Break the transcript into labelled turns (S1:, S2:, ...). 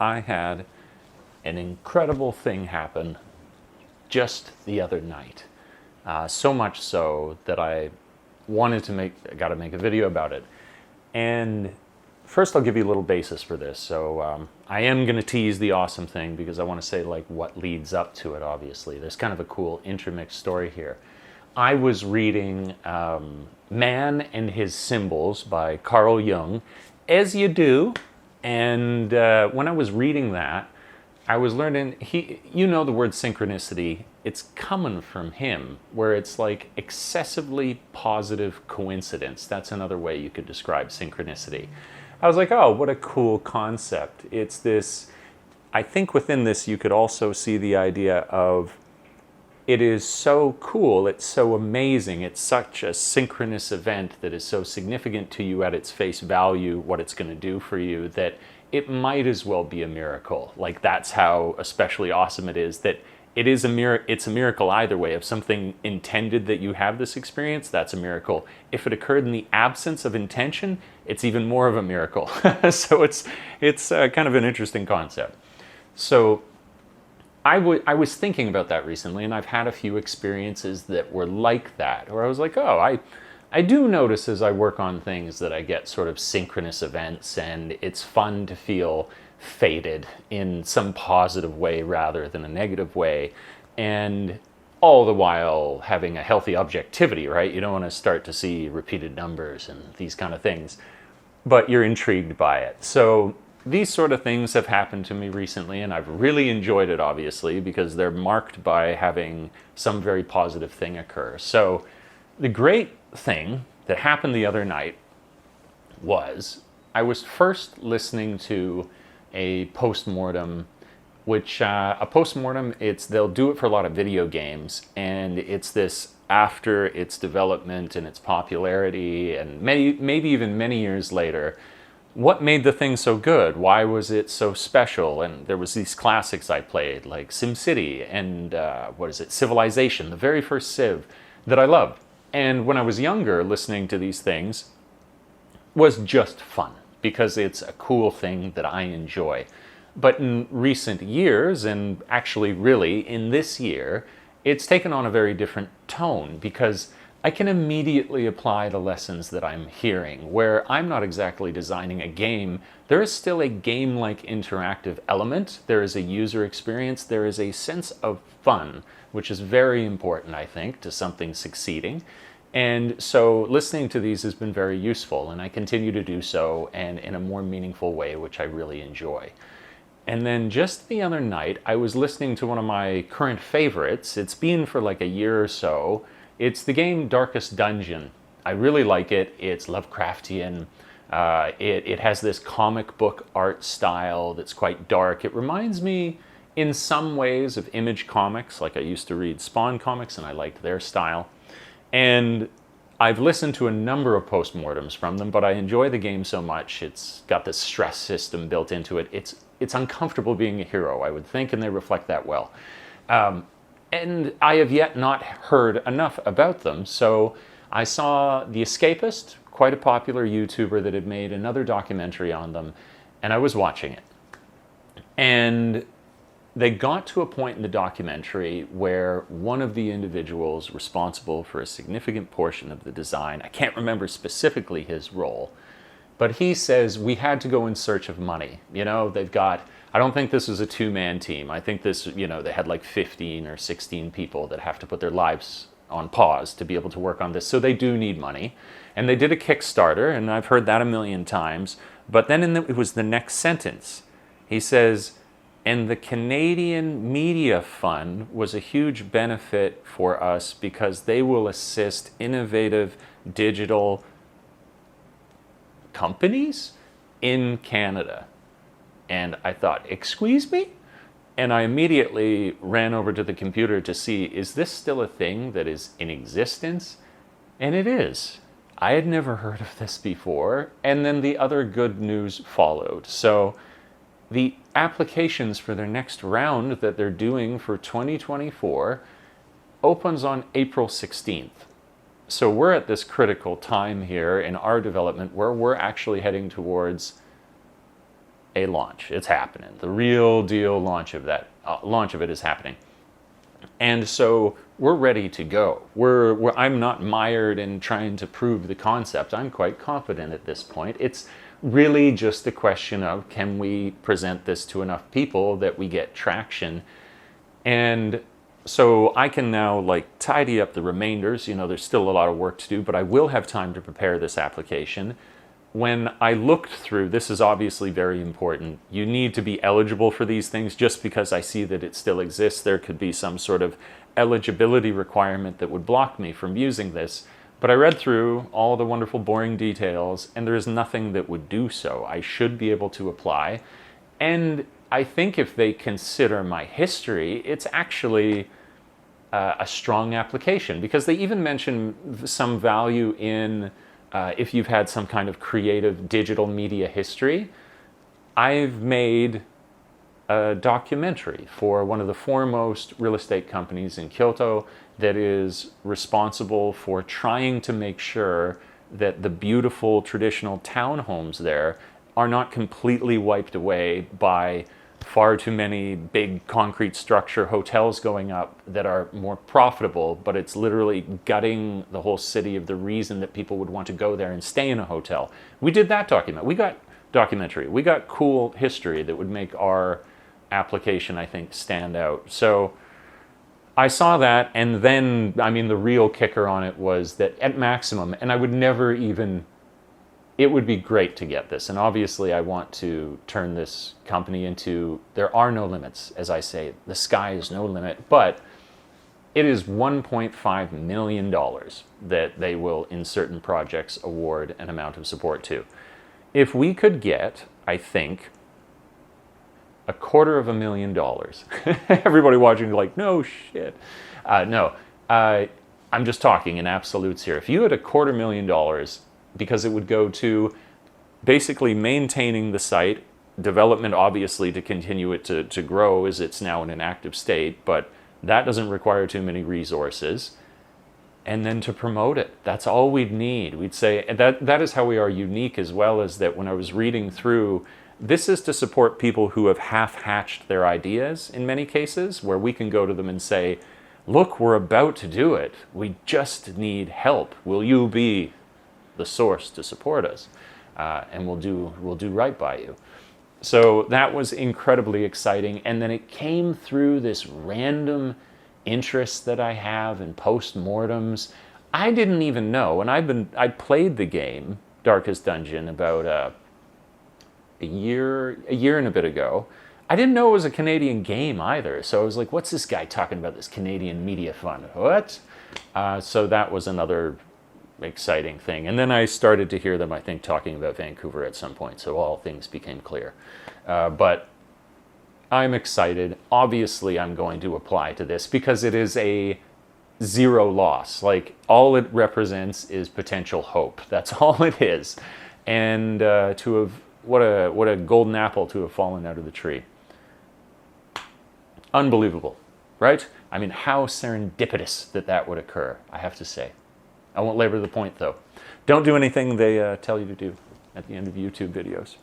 S1: I had an incredible thing happen just the other night. So much so that I got to make a video about it. And first I'll give you a little basis for this. So I am going to tease the awesome thing because I want to say like what leads up to it, obviously. There's kind of a cool intermixed story here. I was reading Man and His Symbols by Carl Jung, as you do. And when I was reading that, I was learning, you know the word synchronicity, it's coming from him, where it's like excessively positive coincidence. That's another way you could describe synchronicity. I was like, oh, what a cool concept. It's this, I think within this you could also see the idea of it is so cool, it's so amazing, it's such a synchronous event that is so significant to you at its face value, what it's going to do for you, that it might as well be a miracle. Like that's how especially awesome it is, that it's a miracle either way. If something intended that you have this experience, that's a miracle. If it occurred in the absence of intention, it's even more of a miracle. So it's kind of an interesting concept. So I was thinking about that recently, and I've had a few experiences that were like that, where I was like, oh, I do notice as I work on things that I get sort of synchronous events, and it's fun to feel fated in some positive way rather than a negative way, and all the while having a healthy objectivity, right? You don't want to start to see repeated numbers and these kind of things, but you're intrigued by it. So these sort of things have happened to me recently, and I've really enjoyed it, obviously, because they're marked by having some very positive thing occur. So the great thing that happened the other night was I was first listening to a postmortem, which a postmortem, they'll do it for a lot of video games, and it's this after its development and its popularity, and maybe even many years later, what made the thing so good? Why was it so special? And there was these classics I played, like SimCity and Civilization, the very first Civ that I loved. And when I was younger, listening to these things was just fun because it's a cool thing that I enjoy. But in recent years, and actually really in this year, it's taken on a very different tone because I can immediately apply the lessons that I'm hearing. Where I'm not exactly designing a game, there is still a game-like interactive element. There is a user experience. There is a sense of fun, which is very important, I think, to something succeeding. And so listening to these has been very useful, and I continue to do so, and in a more meaningful way, which I really enjoy. And then just the other night, I was listening to one of my current favorites. It's been for like a year or so. It's the game Darkest Dungeon. I really like it. It's Lovecraftian. It has this comic book art style that's quite dark. It reminds me in some ways of Image Comics. Like I used to read Spawn comics and I liked their style. And I've listened to a number of postmortems from them, but I enjoy the game so much. It's got this stress system built into it. It's uncomfortable being a hero, I would think, and they reflect that well. And I have yet not heard enough about them. So I saw The Escapist, quite a popular YouTuber that had made another documentary on them, and I was watching it. And they got to a point in the documentary where one of the individuals responsible for a significant portion of the design, I can't remember specifically his role, but he says, we had to go in search of money. You know, I don't think this was a two-man team. I think this, they had like 15 or 16 people that have to put their lives on pause to be able to work on this. So they do need money. And they did a Kickstarter, and I've heard that a million times. But then it was the next sentence. He says, and the Canadian Media Fund was a huge benefit for us because they will assist innovative digital companies in Canada. And I thought, excuse me? And I immediately ran over to the computer to see, is this still a thing that is in existence? And it is. I had never heard of this before. And then the other good news followed. So the applications for their next round that they're doing for 2024 opens on April 16th. So we're at this critical time here in our development where we're actually heading towards a launch. It's happening. The real deal launch of it is happening. And so we're ready to go. I'm not mired in trying to prove the concept. I'm quite confident at this point. It's really just a question of, can we present this to enough people that we get traction? And so I can now like tidy up the remainders. There's still a lot of work to do, but I will have time to prepare this application. When I looked through, this is obviously very important. You need to be eligible for these things. Just because I see that it still exists, there could be some sort of eligibility requirement that would block me from using this. But I read through all the wonderful, boring details, and there is nothing that would do so. I should be able to apply. And I think if they consider my history, it's actually a strong application, because they even mention some value in if you've had some kind of creative digital media history. I've made a documentary for one of the foremost real estate companies in Kyoto that is responsible for trying to make sure that the beautiful traditional townhomes there are not completely wiped away by far too many big concrete structure hotels going up that are more profitable, but it's literally gutting the whole city of the reason that people would want to go there and stay in a hotel. We did that documentary. We got cool history that would make our application, I think, stand out. So I saw that, and then, the real kicker on it was that at maximum, and I would never even, it would be great to get this. And obviously I want to turn this company into, there are no limits, as I say, the sky is no limit, but it is $1.5 million that they will, in certain projects, award an amount of support to. If we could get, I think, $250,000, everybody watching like, no shit. No, I'm just talking in absolutes here. If you had $250,000, because it would go to basically maintaining the site, development obviously to continue it to grow as it's now in an active state, but that doesn't require too many resources, and then to promote it. That's all we'd need. We'd say that is how we are unique, as well as that when I was reading through, this is to support people who have half-hatched their ideas in many cases, where we can go to them and say, look, we're about to do it. We just need help. Will you be the source to support us? And we'll do right by you. So that was incredibly exciting. And then it came through this random interest that I have in post-mortems. I didn't even know, and I played the game Darkest Dungeon about a year and a bit ago. I didn't know it was a Canadian game either. So I was like, what's this guy talking about, this Canadian media fund? What? So that was another exciting thing. And then I started to hear them, I think, talking about Vancouver at some point. So all things became clear. But I'm excited. Obviously, I'm going to apply to this because it is a zero loss. Like, all it represents is potential hope. That's all it is. And what a golden apple to have fallen out of the tree. Unbelievable, right? How serendipitous that would occur, I have to say. I won't labor the point, though. Don't do anything they tell you to do at the end of YouTube videos.